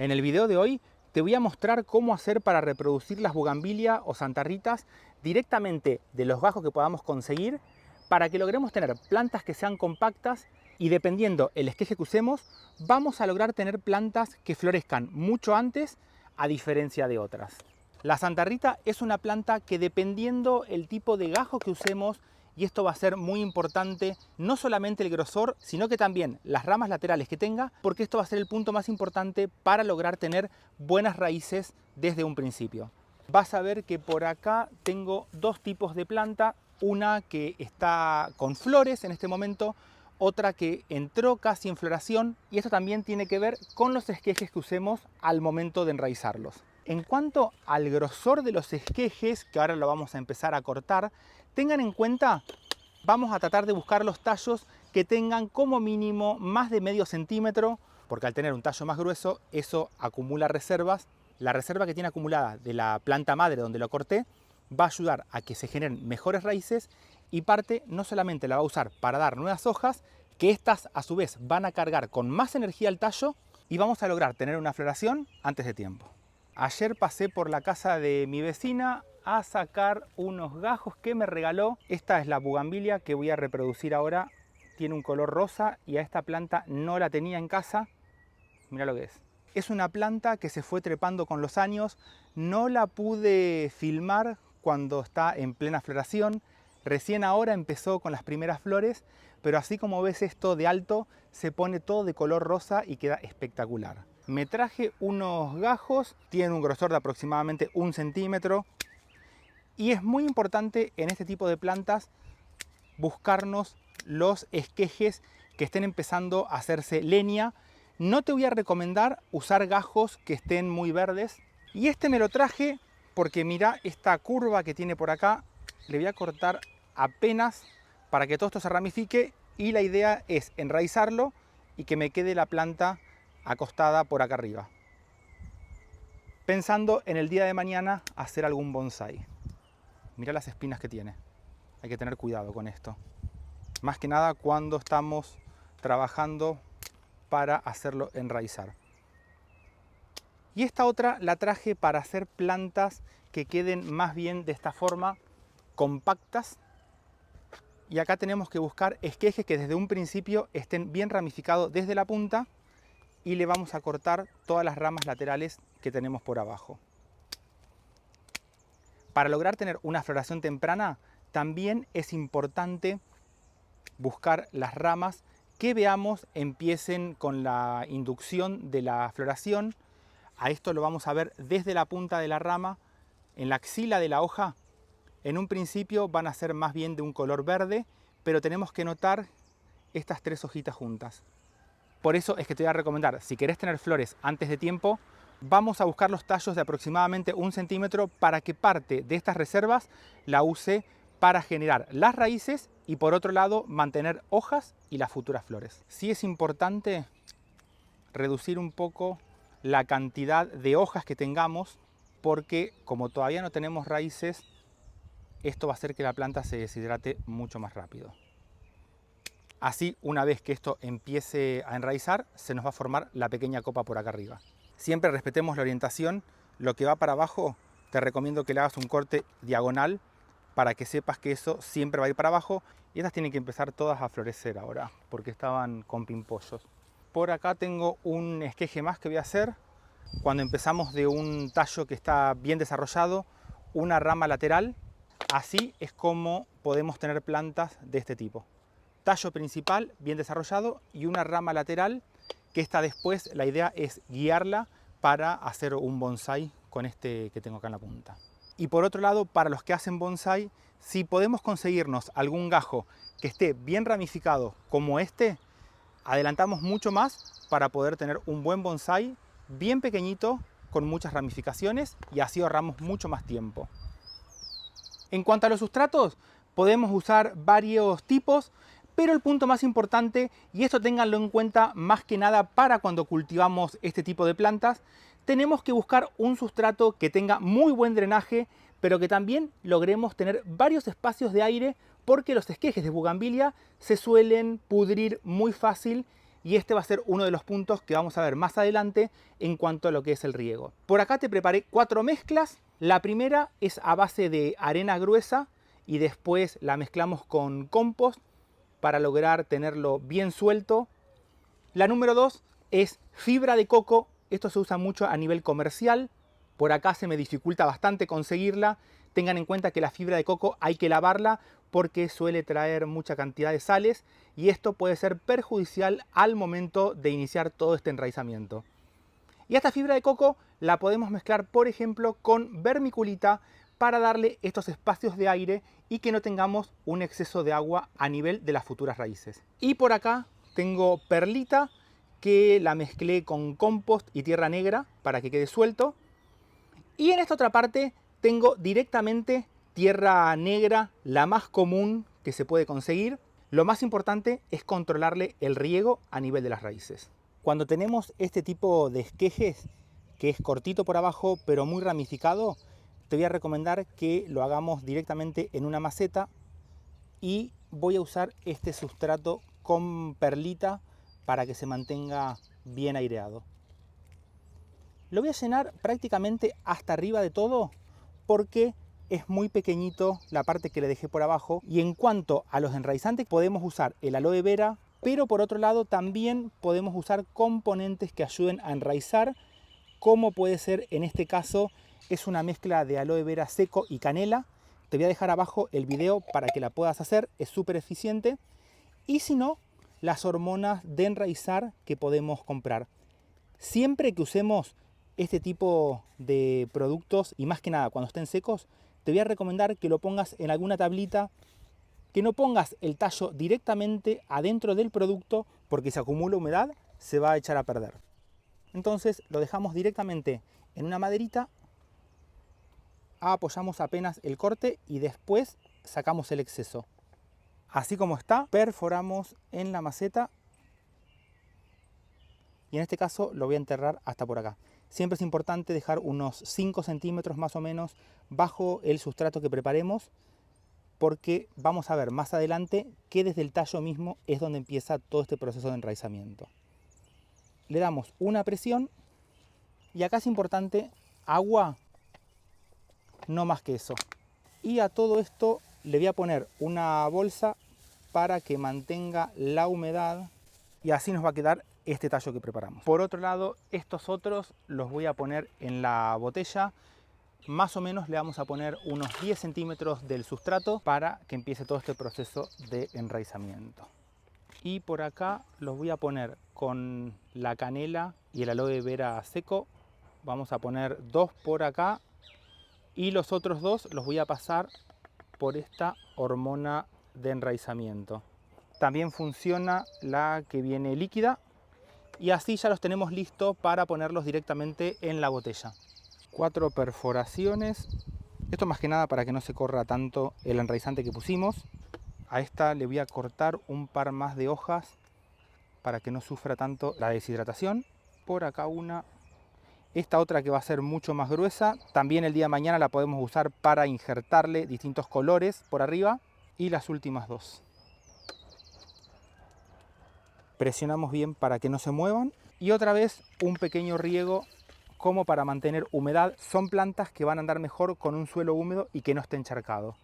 En el video de hoy te voy a mostrar cómo hacer para reproducir las bugambilia o santarritas directamente de los gajos que podamos conseguir para que logremos tener plantas que sean compactas y dependiendo el esqueje que usemos vamos a lograr tener plantas que florezcan mucho antes a diferencia de otras. La santarrita es una planta que dependiendo el tipo de gajo que usemos, y esto va a ser muy importante, no solamente el grosor, sino que también las ramas laterales que tenga, porque esto va a ser el punto más importante para lograr tener buenas raíces desde un principio. Vas a ver que por acá tengo dos tipos de planta, una que está con flores en este momento, otra que entró casi en floración, y esto también tiene que ver con los esquejes que usemos al momento de enraizarlos. En cuanto al grosor de los esquejes, que ahora lo vamos a empezar a cortar, tengan en cuenta, vamos a tratar de buscar los tallos que tengan como mínimo más de medio centímetro, porque al tener un tallo más grueso, eso acumula reservas. La reserva que tiene acumulada de la planta madre donde lo corté va a ayudar a que se generen mejores raíces y parte no solamente la va a usar para dar nuevas hojas, que estas a su vez van a cargar con más energía al tallo y vamos a lograr tener una floración antes de tiempo. Ayer pasé por la casa de mi vecina a sacar unos gajos que me regaló. Esta es la bugambilia que voy a reproducir ahora. Tiene un color rosa y a esta planta no la tenía en casa. Mira lo que es. Es una planta que se fue trepando con los años. No la pude filmar cuando está en plena floración. Recién ahora empezó con las primeras flores, pero así como ves esto de alto, se pone todo de color rosa y queda espectacular. Me traje unos gajos, tienen un grosor de aproximadamente 1 centímetro y es muy importante en este tipo de plantas buscarnos los esquejes que estén empezando a hacerse leña. No te voy a recomendar usar gajos que estén muy verdes y este me lo traje porque mira esta curva que tiene por acá, le voy a cortar apenas para que todo esto se ramifique y la idea es enraizarlo y que me quede la planta acostada por acá arriba, pensando en el día de mañana hacer algún bonsái. Mira las espinas que tiene, hay que tener cuidado con esto, más que nada cuando estamos trabajando para hacerlo enraizar. Y esta otra la traje para hacer plantas que queden más bien de esta forma, compactas. Y acá tenemos que buscar esquejes que desde un principio estén bien ramificados desde la punta y le vamos a cortar todas las ramas laterales que tenemos por abajo. Para lograr tener una floración temprana, también es importante buscar las ramas que veamos empiecen con la inducción de la floración. A esto lo vamos a ver desde la punta de la rama, en la axila de la hoja. En un principio van a ser más bien de un color verde, pero tenemos que notar estas tres hojitas juntas. Por eso es que te voy a recomendar, si querés tener flores antes de tiempo, vamos a buscar los tallos de aproximadamente 1 centímetro para que parte de estas reservas la use para generar las raíces y por otro lado mantener hojas y las futuras flores. Sí es importante reducir un poco la cantidad de hojas que tengamos porque como todavía no tenemos raíces, esto va a hacer que la planta se deshidrate mucho más rápido. Así, una vez que esto empiece a enraizar, se nos va a formar la pequeña copa por acá arriba. Siempre respetemos la orientación. Lo que va para abajo, te recomiendo que le hagas un corte diagonal para que sepas que eso siempre va a ir para abajo. Y estas tienen que empezar todas a florecer ahora, porque estaban con pimpollos. Por acá tengo un esqueje más que voy a hacer. Cuando empezamos de un tallo que está bien desarrollado, una rama lateral, así es como podemos tener plantas de este tipo. Tallo principal bien desarrollado y una rama lateral que esta después la idea es guiarla para hacer un bonsái con este que tengo acá en la punta. Y por otro lado, para los que hacen bonsái, si podemos conseguirnos algún gajo que esté bien ramificado como este, adelantamos mucho más para poder tener un buen bonsái bien pequeñito con muchas ramificaciones y así ahorramos mucho más tiempo. En cuanto a los sustratos, podemos usar varios tipos, pero el punto más importante, y esto ténganlo en cuenta más que nada para cuando cultivamos este tipo de plantas, tenemos que buscar un sustrato que tenga muy buen drenaje, pero que también logremos tener varios espacios de aire porque los esquejes de bugambilia se suelen pudrir muy fácil y este va a ser uno de los puntos que vamos a ver más adelante en cuanto a lo que es el riego. Por acá te preparé 4 mezclas. La primera es a base de arena gruesa y después la mezclamos con compost para lograr tenerlo bien suelto. La número 2 es fibra de coco. Esto se usa mucho a nivel comercial. Por acá se me dificulta bastante conseguirla. Tengan en cuenta que la fibra de coco hay que lavarla porque suele traer mucha cantidad de sales y esto puede ser perjudicial al momento de iniciar todo este enraizamiento. Y esta fibra de coco la podemos mezclar, por ejemplo, con vermiculita para darle estos espacios de aire y que no tengamos un exceso de agua a nivel de las futuras raíces. Y por acá tengo perlita que la mezclé con compost y tierra negra para que quede suelto. Y en esta otra parte tengo directamente tierra negra, la más común que se puede conseguir. Lo más importante es controlarle el riego a nivel de las raíces. Cuando tenemos este tipo de esquejes, que es cortito por abajo pero muy ramificado, te voy a recomendar que lo hagamos directamente en una maceta y voy a usar este sustrato con perlita para que se mantenga bien aireado. Lo voy a llenar prácticamente hasta arriba de todo porque es muy pequeñito la parte que le dejé por abajo. Y en cuanto a los enraizantes, podemos usar el aloe vera, pero por otro lado también podemos usar componentes que ayuden a enraizar, como puede ser en este caso, es una mezcla de aloe vera seco y canela. Te voy a dejar abajo el video para que la puedas hacer, es súper eficiente. Y si no, las hormonas de enraizar que podemos comprar. Siempre que usemos este tipo de productos, y más que nada cuando estén secos, te voy a recomendar que lo pongas en alguna tablita, que no pongas el tallo directamente adentro del producto, porque si acumula humedad se va a echar a perder. Entonces lo dejamos directamente en una maderita, apoyamos apenas el corte y después sacamos el exceso. Así como está, perforamos en la maceta y en este caso lo voy a enterrar hasta por acá. Siempre es importante dejar unos 5 centímetros más o menos bajo el sustrato que preparemos, porque vamos a ver más adelante que desde el tallo mismo es donde empieza todo este proceso de enraizamiento. Le damos una presión y acá es importante agua, no más que eso. Y a todo esto le voy a poner una bolsa para que mantenga la humedad y así nos va a quedar este tallo que preparamos. Por otro lado, estos otros los voy a poner en la botella. Más o menos le vamos a poner unos 10 centímetros del sustrato para que empiece todo este proceso de enraizamiento. Y por acá los voy a poner con la canela y el aloe vera seco. Vamos a poner 2 por acá y los otros 2 los voy a pasar por esta hormona de enraizamiento. También funciona la que viene líquida y así ya los tenemos listos para ponerlos directamente en la botella. 4 perforaciones, esto más que nada para que no se corra tanto el enraizante que pusimos. A esta le voy a cortar un par más de hojas para que no sufra tanto la deshidratación. Por acá una. Esta otra que va a ser mucho más gruesa, también el día de mañana la podemos usar para injertarle distintos colores por arriba. Y las últimas 2. Presionamos bien para que no se muevan. Y otra vez un pequeño riego como para mantener humedad. Son plantas que van a andar mejor con un suelo húmedo y que no esté encharcado.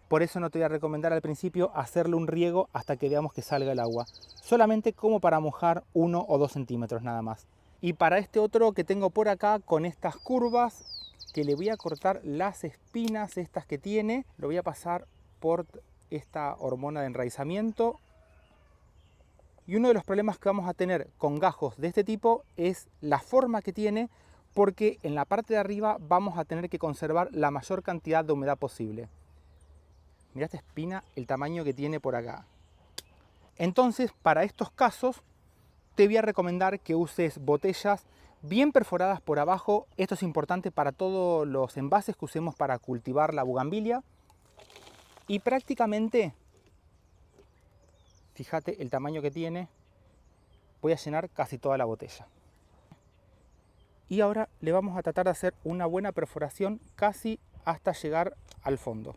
Por eso no te voy a recomendar al principio hacerle un riego hasta que veamos que salga el agua. Solamente como para mojar 1 o 2 centímetros nada más. Y para este otro que tengo por acá con estas curvas, que le voy a cortar las espinas estas que tiene, lo voy a pasar por esta hormona de enraizamiento. Y uno de los problemas que vamos a tener con gajos de este tipo es la forma que tiene, porque en la parte de arriba vamos a tener que conservar la mayor cantidad de humedad posible. Mirá esta espina, el tamaño que tiene por acá. Entonces, para estos casos, te voy a recomendar que uses botellas bien perforadas por abajo. Esto es importante para todos los envases que usemos para cultivar la bugambilia. Y prácticamente, fíjate el tamaño que tiene, voy a llenar casi toda la botella. Y ahora le vamos a tratar de hacer una buena perforación casi hasta llegar al fondo.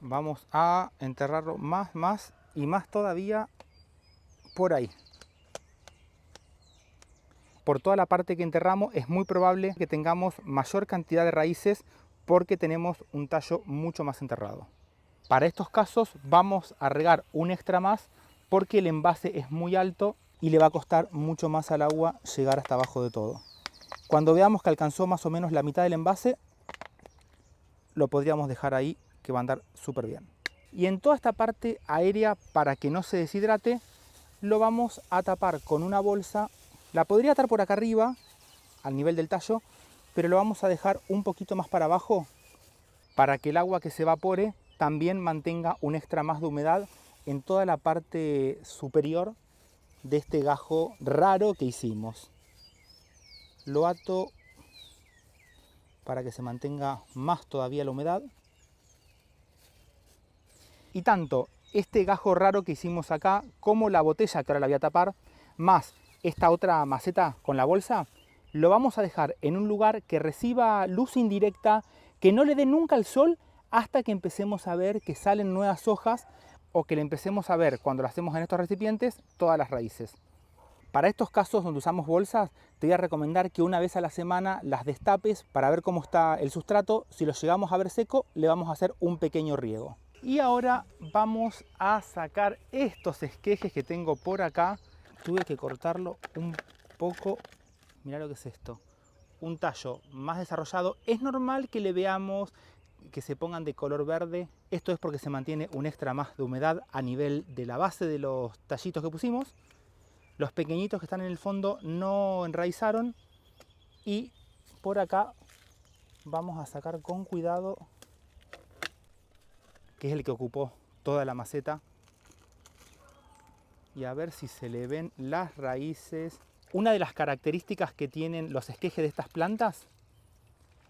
Vamos a enterrarlo más y más todavía por ahí. Por toda la parte que enterramos es muy probable que tengamos mayor cantidad de raíces porque tenemos un tallo mucho más enterrado. Para estos casos vamos a regar un extra más porque el envase es muy alto y le va a costar mucho más al agua llegar hasta abajo de todo. Cuando veamos que alcanzó más o menos la mitad del envase, lo podríamos dejar ahí, que va a andar súper bien. Y en toda esta parte aérea, para que no se deshidrate, lo vamos a tapar con una bolsa. La podría atar por acá arriba, al nivel del tallo, pero lo vamos a dejar un poquito más para abajo para que el agua que se evapore también mantenga un extra más de humedad en toda la parte superior de este gajo raro que hicimos. Lo ato para que se mantenga más todavía la humedad. Y tanto este gajo raro que hicimos acá, como la botella que ahora la voy a tapar, más esta otra maceta con la bolsa, lo vamos a dejar en un lugar que reciba luz indirecta, que no le dé nunca el sol hasta que empecemos a ver que salen nuevas hojas o que le empecemos a ver, cuando lo hacemos en estos recipientes, todas las raíces. Para estos casos donde usamos bolsas, te voy a recomendar que una vez a la semana las destapes para ver cómo está el sustrato. Si lo llegamos a ver seco, le vamos a hacer un pequeño riego. Y ahora vamos a sacar estos esquejes que tengo por acá. Tuve que cortarlo un poco. Mirá lo que es esto. Un tallo más desarrollado. Es normal que le veamos que se pongan de color verde. Esto es porque se mantiene un extra más de humedad a nivel de la base de los tallitos que pusimos. Los pequeñitos que están en el fondo no enraizaron. Y por acá vamos a sacar con cuidado, que es el que ocupó toda la maceta. Y a ver si se le ven las raíces. Una de las características que tienen los esquejes de estas plantas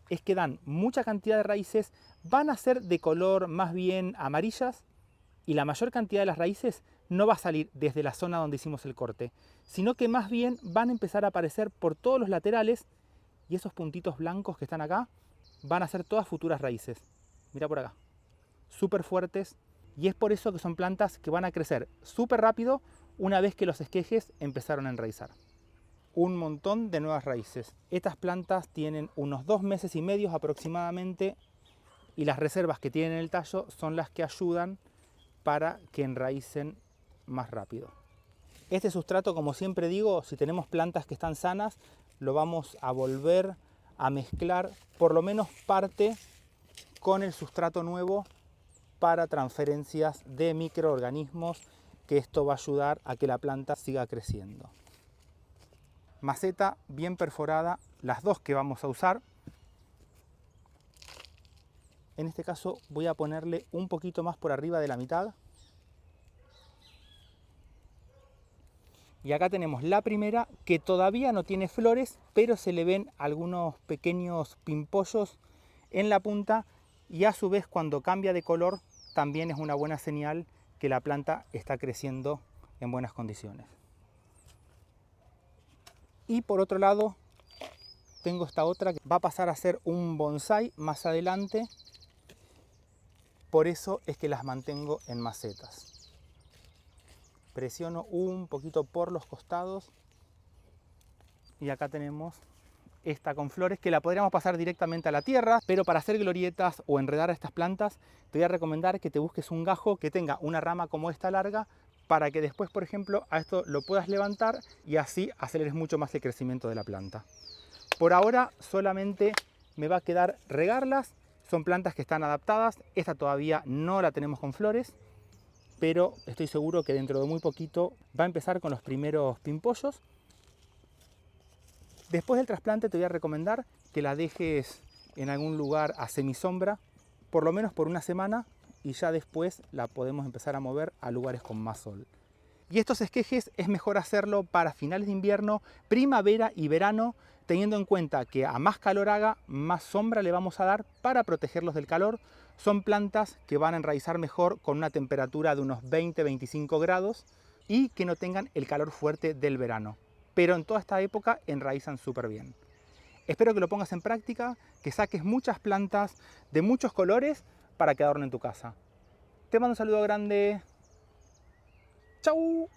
es que dan mucha cantidad de raíces, van a ser de color más bien amarillas, y la mayor cantidad de las raíces no va a salir desde la zona donde hicimos el corte, sino que más bien van a empezar a aparecer por todos los laterales, y esos puntitos blancos que están acá van a ser todas futuras raíces. Mira por acá, súper fuertes, y es por eso que son plantas que van a crecer súper rápido una vez que los esquejes empezaron a enraizar. Un montón de nuevas raíces. Estas plantas tienen unos 2 meses y medio aproximadamente, y las reservas que tienen en el tallo son las que ayudan para que enraicen más rápido. Este sustrato, como siempre digo, si tenemos plantas que están sanas, lo vamos a volver a mezclar por lo menos parte con el sustrato nuevo para transferencias de microorganismos, que esto va a ayudar a que la planta siga creciendo. Maceta bien perforada, las dos que vamos a usar. En este caso voy a ponerle un poquito más por arriba de la mitad. Y acá tenemos la primera, que todavía no tiene flores, pero se le ven algunos pequeños pimpollos en la punta, y a su vez cuando cambia de color también es una buena señal que la planta está creciendo en buenas condiciones. Y por otro lado tengo esta otra que va a pasar a ser un bonsái más adelante. Por eso es que las mantengo en macetas. Presiono un poquito por los costados. Y acá tenemos esta con flores, que la podríamos pasar directamente a la tierra, pero para hacer glorietas o enredar a estas plantas te voy a recomendar que te busques un gajo que tenga una rama como esta larga, para que después, por ejemplo, a esto lo puedas levantar y así aceleres mucho más el crecimiento de la planta. Por ahora solamente me va a quedar regarlas. Son plantas que están adaptadas. Esta todavía no la tenemos con flores, pero estoy seguro que dentro de muy poquito va a empezar con los primeros pimpollos. Después del trasplante te voy a recomendar que la dejes en algún lugar a semisombra, por lo menos por una semana, y ya después la podemos empezar a mover a lugares con más sol. Y estos esquejes es mejor hacerlo para finales de invierno, primavera y verano, teniendo en cuenta que a más calor haga, más sombra le vamos a dar para protegerlos del calor. Son plantas que van a enraizar mejor con una temperatura de unos 20-25 grados y que no tengan el calor fuerte del verano. Pero en toda esta época enraizan súper bien. Espero que lo pongas en práctica, que saques muchas plantas de muchos colores para que adornen tu casa. Te mando un saludo grande. ¡Chau!